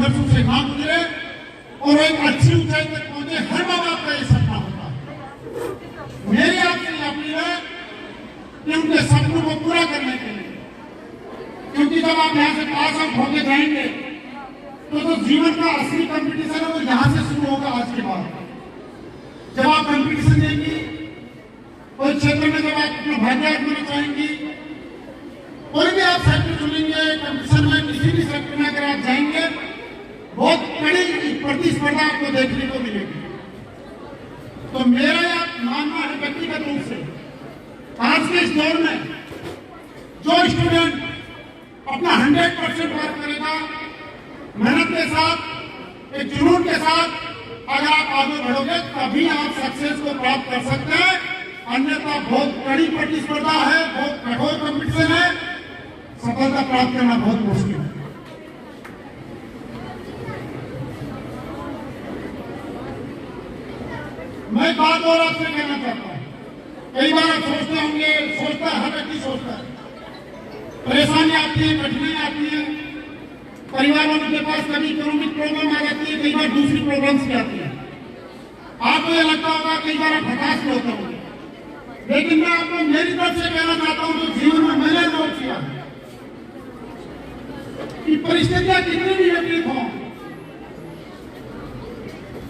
संघर्षों से ना गुजरे और एक अच्छी ऊंचाई तक पहुंचे। हर माँ बाप का ये सपना होता है। मेरी आपसे अपील है कि उनके सपनों को पूरा करने के लिए, क्योंकि जब आप यहाँ से पास आउट होके जाएंगे तो जीवन का असली कंपटीशन है वो यहाँ से शुरू होगा। आज के बाद जब आप कंपटीशन देंगी, कोई क्षेत्र में जब आप अपना भाग्य आजमाना चाहेंगी, कोई भी आप सेक्टर चुनेंगे कंपटीशन में, किसी भी सेक्टर में अगर आप जाएंगे, बहुत कड़ी प्रतिस्पर्धा आपको देखने को मिलेगी। तो मेरा यह मानना है व्यक्तिगत रूप से, आज के इस दौर में जो स्टूडेंट अपना 100% वर्क करेगा, मेहनत के साथ, एक जुनून के साथ अगर आप आगे बढ़ोगे तभी आप सक्सेस को प्राप्त कर सकते हैं। अन्यथा बहुत कड़ी प्रतिस्पर्धा है, बहुत कठोर कंपटीशन है, सफलता प्राप्त करना बहुत मुश्किल है। मैं एक बात और आपसे कहना चाहता हूं। कई बार आप सोचते होंगे, सोचता है, हर व्यक्ति सोचता है, परेशानी आती है, कठिनाई आती है, परिवार वालों के पास कभी इकोनॉमिक प्रॉब्लम आ जाती है, कई बार दूसरी प्रॉब्लम्स भी आती है। आपको यह लगता होगा कई बार आप हताश भी होते होंगे, लेकिन मैं आपको मेरी तरफ से कहना चाहता हूं, जो जीवन में मैंने नोट किया कि परिस्थितियां कितनी भी विपरीत हों,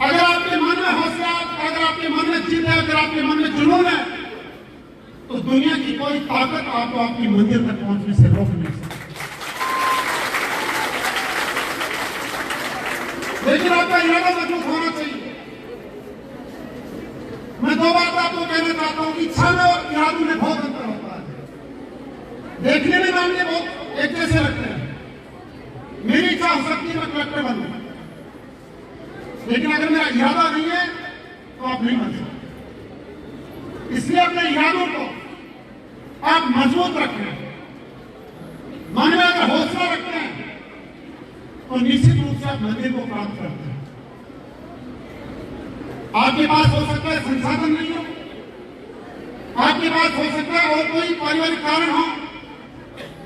अगर आपके मन में हौसला, अगर आपके मन में जिद है, अगर आपके मन में जुनून है, तो दुनिया की कोई ताकत आपको आपकी मंजिल तक पहुंचने से रोक नहीं सकती। लेकिन आपका इरादा मजबूत होना चाहिए। मैं दो बात आपको कहना चाहता हूं कि इच्छा में और इरादों में बहुत अंतर होता है। देखने में मामले बहुत एक जैसे लगते हैं। मेरी इच्छा हो सकती है मैं कलेक्टर बनूं, लेकिन अगर मेरा इरादा नहीं है तो आप नहीं बन सकते। इसलिए अपने इरादों को आप मजबूत रखें, मन में अगर हौसला रखते हैं तो निश्चित रूप से आप मंजिल को प्राप्त करते हैं। आपके पास हो सकता है संसाधन नहीं हो, आपके पास हो सकता है और कोई पारिवारिक कारण हो,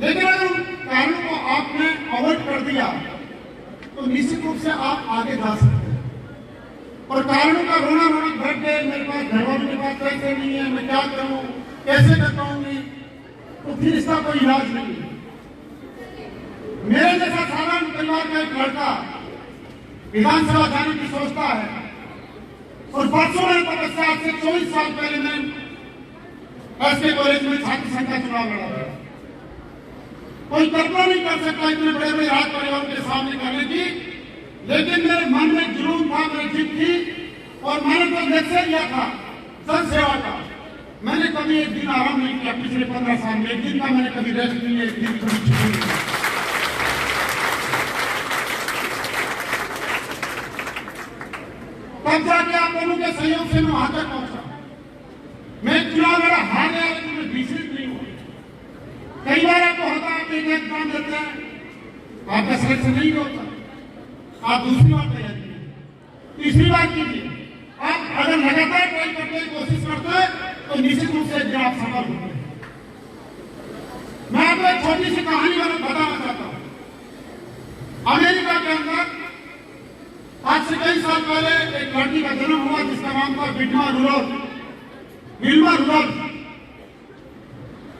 लेकिन अगर उन कारणों को आपने अवॉइड कर दिया तो निश्चित रूप से आप आगे जा सकते हैं। और कारणों का रोना भर के मेरे पास घर वालों के पास पैसे नहीं है, मैं क्या करूं, कैसे कर पाऊंगी, तो फिर इसका कोई इलाज नहीं है। मेरे जैसा साधारण परिवार का एक लड़का विधानसभा जाने की सोचता है और परसों में तपस्या से 24 साल पहले मैं एसके कॉलेज में छात्र संघ का चुनाव लड़ा था। कोई कल्पना नहीं कर सकता इतने बड़े बड़े राज परिवार के सामने करने की, लेकिन मेरे मन में जुनून था, मेरी जिद थी और मैंने तो लक्ष्य लिया था जन सेवा का। मैंने कभी एक दिन आराम नहीं किया पिछले 15 साल में, एक दिन का मैंने कभी रेस्ट नहीं लिया, एक दिन कभी छुट्टी नहीं की। तब जाके आप लोगों के सहयोग से मैं वहां तक पहुंचा। मैं चुनाव लड़ा, हार गया, लेकिन मैं विचलित नहीं हुआ। कई बार आपको होता है, आप एक एग्जाम देते हैं, आपका सिलेक्शन नहीं होता, आप दूसरी बार तैयारी कीजिए, तीसरी बार कीजिए। आप अगर लगातार ट्राई करने की कोशिश करते हैं तो निश्चित रूप से आप सफल होते हैं। मैं आपको एक छोटी सी कहानी बताना चाहता हूं। अमेरिका के अंदर आज से कई साल पहले एक लड़की का जन्म हुआ जिसका नाम था विल्मा रुडोल्फ।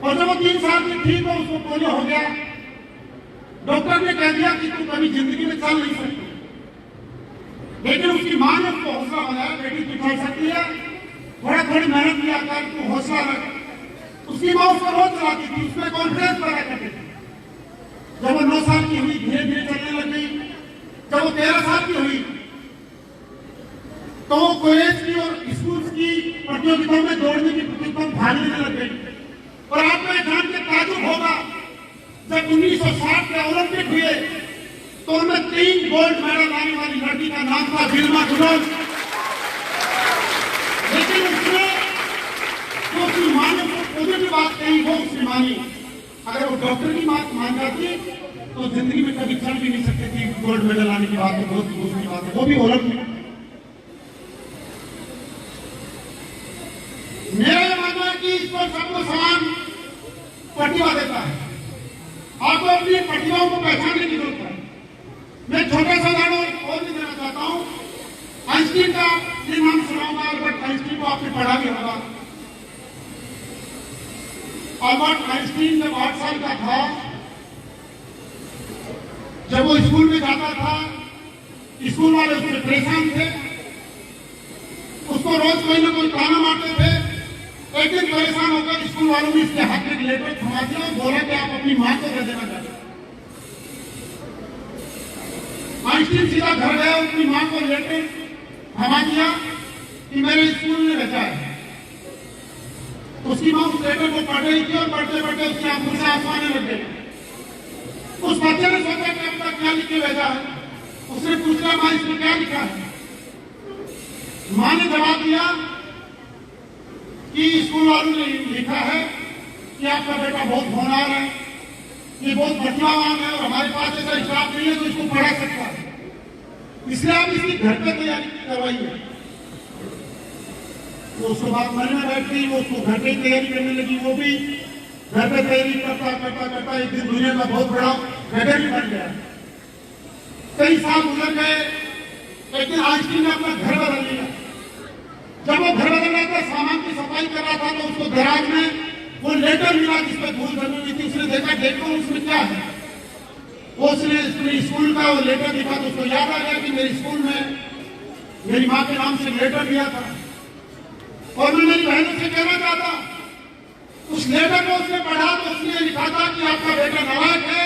और जब वो 3 साल की थी तो उसको पोलियो हो गया। डॉक्टर ने कह दिया कि तू कभी जिंदगी में चल नहीं सकती, लेकिन उसकी मां ने उसको हौसला बनाया, बेटी तू चल सकती है, थोड़ा थोड़ी मेहनत किया कर, तू हौसला रख। उसकी मां उसको रोज चलाती थी, उसमें कॉन्फिडेंस पैदा करती थी। जब वो 9 साल की हुई, धीरे धीरे चलने लग गई। जब वो 13 साल की हुई तो वो कॉलेज की और स्कूल की प्रतियोगिताओं में दौड़ने की प्रतियोगिताओं भागने लग गई। और आपको ये जान के ताजुब होगा, जब 1960 के ओलंपिक हुए तो उनमें 3 गोल्ड मेडल लाने वाली लड़की का नाम था विल्मा रुडोल्फ। लेकिन उसने जो उसकी मां ने पॉजिटिव बात कही वो उसकी मानी। अगर वो डॉक्टर की बात मान जाती तो जिंदगी में कभी चल भी नहीं सकती थी। गोल्ड मेडल लाने की बात तो बहुत दूसरी बात है, वो भी ओलंपिक। मेरा यह मानना है कि इस पर सबको समान प्रतिभा देता है। आपको अपनी प्रतिभाओं को पहचानने की जरूरत है। मैं छोटा सा उदाहरण और भी देना चाहता हूं। आइंस्टीन का ये नाम सुना होगा, अल्बर्ट आइंस्टीन को आपने पढ़ा भी होगा। अल्बर्ट आइंस्टीन जब 8 साल का था, जब वो स्कूल में जाता था, स्कूल वाले उससे परेशान थे, उसको रोज कोई ना कोई ताना मारते थे। एक दिन परेशान होकर स्कूल वालों ने इसके हाथ में लेटर थमा दिया और बोला कि आप अपनी मां को दे देना चाहते। आइंस्टीन सीधा घर गया, अपनी मां को लेटर थमा दिया कि मेरे स्कूल ने भेजा है। उसकी मां उस लेटर को पढ़ रही थी और पढ़ते पढ़ते उसकी आंखों से आंसू आने लग गए। उस बच्चे ने सोचा कि अब तक क्या लिख के भेजा है। उसने पूछा, मां इसमें क्या लिखा है? मां ने जवाब दिया कि स्कूल वालों ने लिखा है कि आपका बेटा बहुत होनहार है, ये बहुत प्रतिभावान है और हमारे पास ऐसा स्टाफ नहीं है जो इसको पढ़ा सकता है, इसलिए आप इसकी घर पे तैयारी करवाइए। तो उसके बाद मन में बैठ गई, वो उसको घर पे तैयारी करने लगी। वो भी घर पे तैयारी करता करता करता एक दिन दुनिया का बहुत बड़ा वेटर भी बन गया। कई साल गुजर गए। एक दिन आइंस्टीन ने अपना घर बदल लिया। जब वो घर बदल रहा था, सामान की सफाई कर रहा था, तो उसको गैराज में वो लेटर मिला जिसमें धूल जमी हुई थी। उसने देखा, देखो उसमें क्या है। वो उसने स्कूल का वो लेटर दिखा तो उसको याद आ गया कि मेरे स्कूल में मेरी माँ के नाम से लेटर दिया था। और मैं मेरी बहनों से कहना चाहता, उस लेटर को उसने पढ़ा तो उसने लिखा था कि आपका बेटा नालायक है,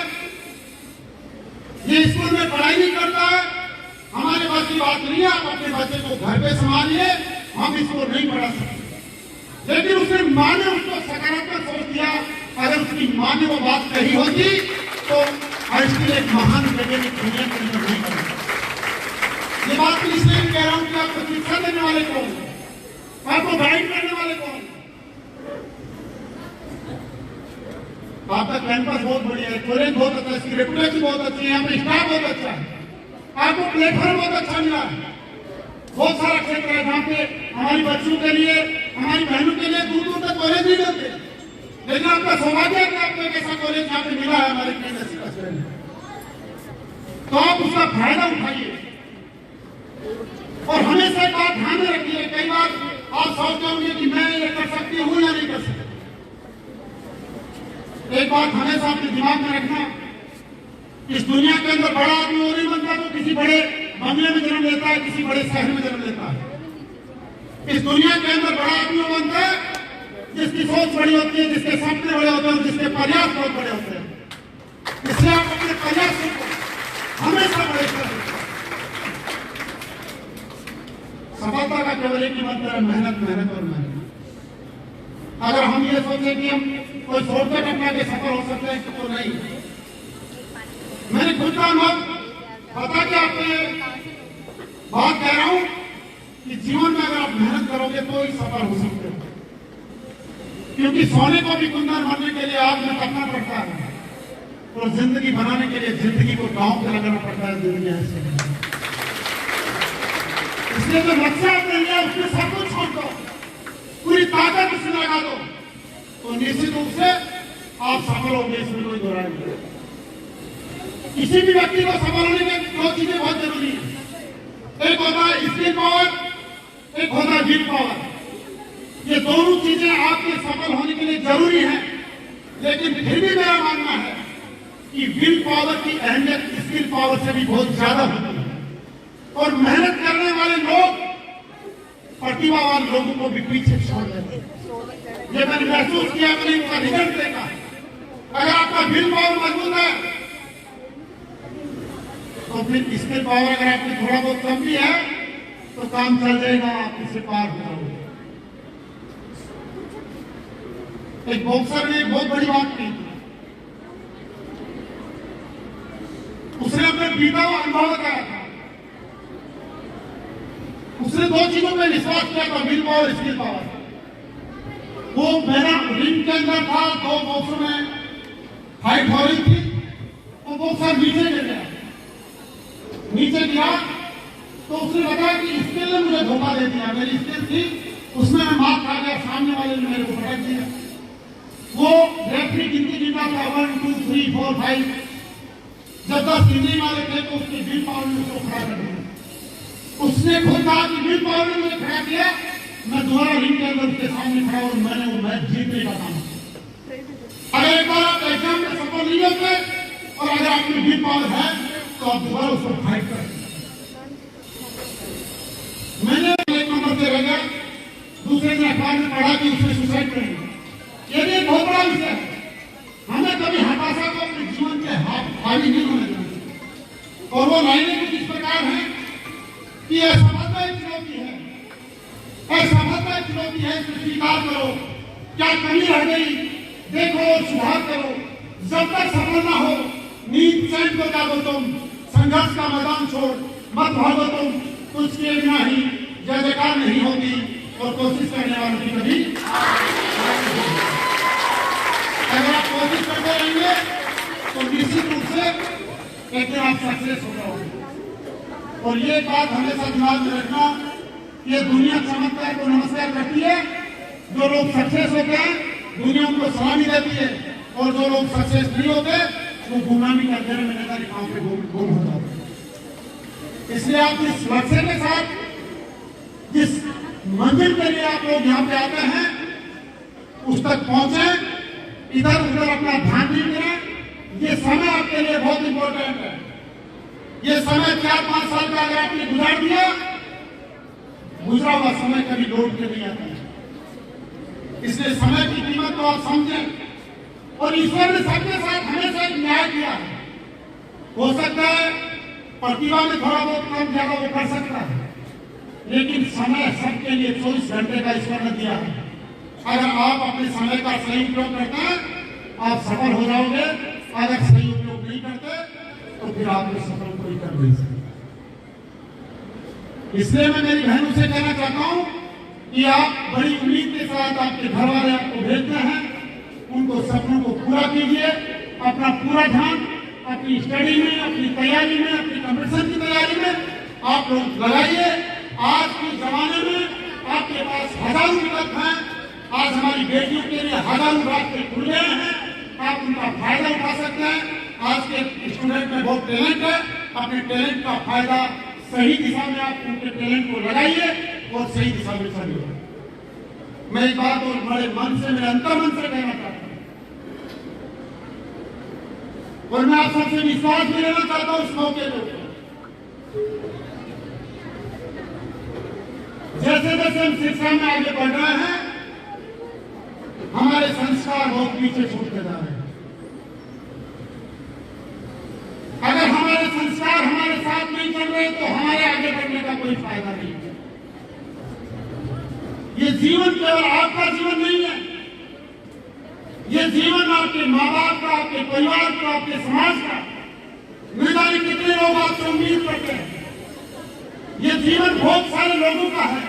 ये स्कूल में पढ़ाई नहीं करता है, हमारे पास की बात नहीं है, आप अपने बच्चे को घर पे संभालिए, हम इसको नहीं पढ़ा सकते। लेकिन उसने मां ने उसको सकारात्मक सोच दिया। अगर उसकी मां ने वो बात कही होती तो आइंस्टीन एक महान वैज्ञानिक दुनिया के अंदर नहीं बना। ये बात इसलिए कह रहा हूं कि आपको शिक्षा देने वाले कौन, आपको गाइड करने वाले कौन। आपका कैंपस बहुत बढ़िया है, कॉलेज बहुत अच्छा है, इसकी रेपुटेशन बहुत अच्छी है, यहाँ पे स्टाफ बहुत अच्छा है, आपको प्लेटफॉर्म बहुत अच्छा मिला है। बहुत सारा क्षेत्र है जहाँ पे हमारी बच्चों के लिए, हमारी बहनों के लिए दूर दूर तक कॉलेज नहीं मिलते। लेकिन आपका सौभाग्य है कि आपको एक ऐसा कॉलेज यहाँ पे मिला है हमारे केंद्र में, तो आप उसका फायदा उठाइए। और हमेशा एक बात ध्यान में रखिए, कई बार आप सोचते होंगे कि मैं ये कर सकती हूँ या नहीं कर सकती। एक बात हमेशा अपने दिमाग में रखना, इस दुनिया के अंदर बड़ा आदमी वो नहीं बनता तो किसी बड़े बंगले में जन्म लेता है, किसी बड़े शहर में जन्म लेता है। इस दुनिया के अंदर बड़ा आदमी वो बनता है जिसकी सोच बड़ी होती है, जिसके सपने बड़े होते हैं और जिसके प्रयास बहुत बड़े होते हैं। इसलिए आप अपने प्रयासों को हमेशा बड़े करें। सफलता का केवल एक ही मंत्र है, मेहनत, मेहनत और मेहनत। अगर हम ये सोचें कि हम कोई शॉर्टकट अपना के सफल हो सकते हैं तो नहीं। मैंने खुद का अनुभव बता के आपको ये बात कह रहा हूं कि जीवन में अगर आप मेहनत करोगे तो ही सफल हो सकते हो। क्योंकि सोने को भी कुंदन बनने के लिए आग में तपना पड़ता है और जिंदगी बनाने के लिए जिंदगी को गांव पे लगाना पड़ता है। दुनिया ऐसे इसलिए जो लक्ष्य आपने लिया उसमें सब कुछ छोड़ दो, पूरी ताकत उसमें लगा दो, तो निश्चित रूप से आप सफल होंगे, इसमें कोई दो राय नहीं। किसी भी व्यक्ति को सफल होने के दो चीजें बहुत जरूरी है, एक होता है स्किल पावर, एक होता है विल पावर। ये दोनों चीजें आपके सफल होने के लिए जरूरी हैं। लेकिन फिर भी मेरा मानना है कि विल पावर की अहमियत स्किल पावर से भी बहुत ज्यादा होती है। और मेहनत करने वाले लोग प्रतिभावान लोगों को भी पीछे छोड़ देते हैं। ये मैंने महसूस किया, मैंने इनका रिजल्ट देखा। अगर आपका विल पावर मजबूत है तो फिर स्किल पावर अगर आपकी थोड़ा बहुत कम भी है तो काम चल जाएगा, आप इससे पार हो जाओगे। एक बॉक्सर ने बहुत बड़ी बात की, उसने अपने बीता हुआ अनुभव बताया था। उसने दो चीजों पर विश्वास किया था, विल पावर, स्किल पावर। वो मेरा रिंग के अंदर था, दो बॉक्सों में फाइट हो रही थी, वो बॉक्सर नीचे गिर गया। नीचे गिरा तो उसने बताया कि स्किल ने मुझे धोखा दे दिया, मेरी स्किल थी उसमें मैं मार खा गया, सामने वाले ने मेरे को पटक दिया। वो रेफरी गिनती गिनता था 1 2 3 4 5, जब 10 इंजन वाले थे तो उसके विल पावर ने उसको खड़ा कर दिया। उसने खुद कहा कि विल पावर ने मुझे खड़ा किया, मैं दोबारा रिंग के अंदर उसके सामने खड़ा और मैंने वो मैच जीतने का काम किया। अगर एक बार आप एग्जाम में सफल नहीं होते और अगर आपकी विल पावर है तो आप दोबारा उसको फाइट कर सकते। मैंने एक नंबर से रह गया, दूसरे ने अखबार में पढ़ा कि उसने सुसाइड कर लिया। ये भी एक बहुत बड़ा विषय है। हमें कभी हताशा को अपने जीवन के हावी नहीं होने देना। और वो लाइनें कुछ इस प्रकार हैं कि असफलता एक चुनौती है, असफलता एक चुनौती है, इसे स्वीकार करो। क्या कमी रह गई देखो और सुधार करो। जब तक सफल ना हो नींद चैन को त्यागो तुम, संघर्ष का मैदान छोड़ मत भागो तुम। कुछ के बिना ही जय जयकार नहीं होगी और कोशिश करने वालों की कभी अगर आप कोशिश करते रहेंगे तो निश्चित रूप से एक दिन आप सक्सेस हो जाओगे। और ये बात हमेशा दिमाग में रखना, ये दुनिया चमत्कार को नमस्कार करती है। जो लोग सक्सेस होते हैं दुनिया उनको सलामी देती है और जो लोग सक्सेस नहीं होते वो गुमनामी का अंधेरे में नजर काम पे गुम हो जाते हैं। इसलिए आप जिस लक्ष्य के साथ जिस मंजिल के लिए आप लोग यहाँ पे आते हैं उस तक पहुंचे, इधर उधर अपना ध्यान नहीं दें। ये समय आपके लिए बहुत इंपॉर्टेंट है। ये समय 4-5 साल का अगर आपने गुजार दिया, गुजरा हुआ समय कभी लौट के नहीं आता है। इसलिए समय की कीमत तो आप समझें। और ईश्वर ने सबके साथ हमेशा एक न्याय किया है। हो सकता है प्रतिभा में थोड़ा बहुत कम ज्यादा वो कर सकता है, लेकिन समय सबके लिए 24 घंटे का ईश्वर ने दिया है। अगर आप अपने समय का सही उपयोग करते हैं आप सफल हो जाओगे। अगर सही उपयोग नहीं करते तो फिर आप सफल कोई कर नहीं सकते। इसलिए मैं मेरी बहनों से कहना चाहता हूं कि आप बड़ी उम्मीद के साथ आपके घर वाले आपको भेजते हैं, उनको सपनों को पूरा कीजिए। अपना पूरा ध्यान अपनी स्टडी में, अपनी तैयारी में, अपनी कंपटीशन की तैयारी में आप लोग लगाइए। आज के जमाने में आपके पास हजारों विकल्प हैं। आज हमारी बेटियों के लिए हजारों रास्ते खुल गए हैं, आप उनका फायदा उठा सकते हैं। आज के स्टूडेंट में बहुत टैलेंट है, अपने टैलेंट का फायदा सही दिशा में आप उनके टैलेंट को लगाइए और सही दिशा में चलिए। मैं एक बात और बड़े मन से, मेरे अंतर मन से कहना चाहता हूँ और मैं आप सबसे विश्वास भी लेना चाहता हूँ इस मौके पर। जैसे जैसे हम शिक्षा में आगे बढ़ रहे हैं हमारे संस्कार बहुत पीछे छूटते जा रहे हैं। अगर हमारे संस्कार हमारे साथ नहीं चल रहे तो हमारे आगे बढ़ने का कोई फायदा नहीं है। ये जीवन केवल आपका जीवन नहीं है, ये जीवन आपके माँ बाप का, आपके परिवार का, आपके समाज का। न जाने कितने लोग आपसे उम्मीद करते हैं। ये जीवन बहुत सारे लोगों का है,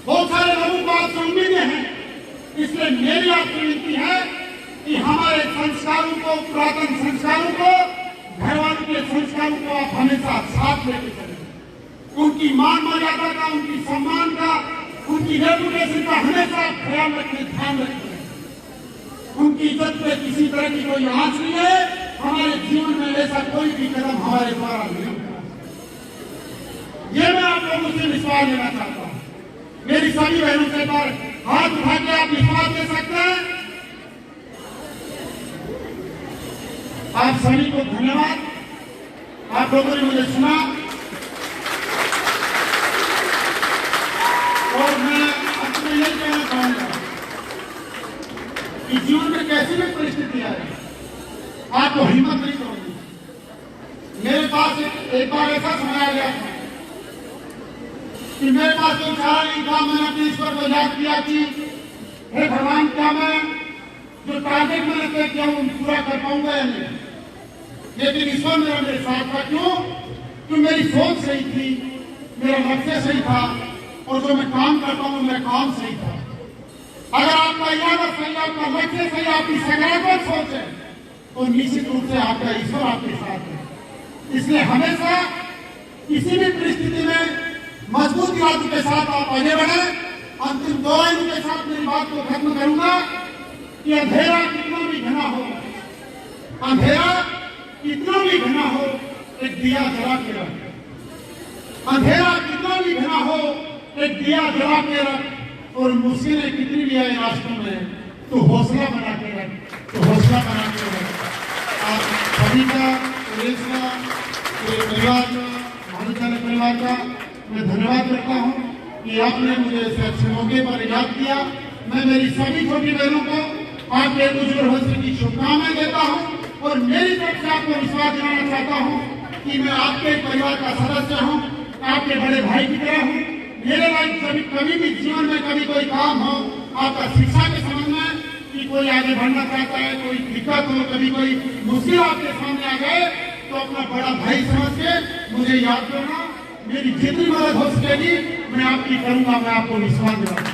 बहुत सारे लोगों को आपसे उम्मीदें हैं। इसलिए मेरी आपसे विनती है कि हमारे संस्कारों को, पुरातन संस्कारों को, घर वालों के संस्कारों को आप हमेशा साथ लेके चलें। उनकी मान मर्यादा का, उनकी सम्मान का, उनकी रेपुटेशन का हमेशा ख्याल रखें, ध्यान रखें। उनकी इज्जत पे किसी तरह की कोई आंच नहीं है। हमारे जीवन में ऐसा कोई भी कदम हमारे द्वारा नहीं होगा। ये मैं आप लोगों से विश्वास लेना चाहता हूँ। मेरी सभी बहनों से पर हाथ उठा के आप विश्वास दे सकते हैं। आप सभी को धन्यवाद। आप लोगों ने मुझे सुना और मैं अपने यही कहना चाहूंगा कि जीवन में कैसी भी परिस्थिति आए आपको हिम्मत नहीं तोड़नी। मेरे पास एक बार ऐसा समय आ गया था कि मेरे पास कोई चारा नहीं था। मैंने अपने ईश्वर को याद किया कि हे भगवान, क्या मैं जो टारगेट मैंने तय किया वो पूरा कर पाऊंगा या नहीं। लेकिन ईश्वर मेरा मेरे साथ था। क्यों? कि मेरी सोच सही थी, मेरा लक्ष्य सही था और जो मैं काम करता हूँ मेरा काम सही था। अगर आपका इरादा सही, आपका लक्ष्य सही, आपकी सकारात्मक सोच है तो निश्चित रूप से आपका ईश्वर आपके साथ है। इसलिए हमेशा किसी भी परिस्थिति में मजबूत इरादे के साथ आप आगे बढ़े। अंतिम 2 लाइन के साथ मेरी बात को खत्म करूंगा कि अंधेरा कितना भी घना हो, अंधेरा कितना भी घना हो एक दिया जला के रख, अंधेरा कितना भी घना हो एक दिया जला के रख, और मुश्किलें कितनी भी आए रास्तों में तो हौसला बना के रख, तो हौसला बना के रख। आप सभी का, सुरेश का, पूरे परिवार का, भानुशाली परिवार का मैं धन्यवाद करता हूँ कि आपने मुझे इस अच्छे मौके पर याद किया। मैं मेरी सभी छोटी बहनों को आपके उज्जवल भविष्य की शुभकामनाएं देता हूँ और मेरी तरफ से आपको विश्वास दिलाना चाहता हूँ कि मैं आपके परिवार का सदस्य हूँ, आपके बड़े भाई की तरह हूँ। मेरे लाइफ कभी भी जीवन में कभी कोई काम हो, आपका शिक्षा के संबंध में कि कोई आगे बढ़ना चाहता है, कोई दिक्कत हो, कभी कोई मुश्किल आपके सामने आ गए तो अपना बड़ा भाई समझ के मुझे याद करना। मेरी जितनी मदद हो सकेगी मैं आपकी करूंगा, मैं आपको विश्वास दिलाऊंगा।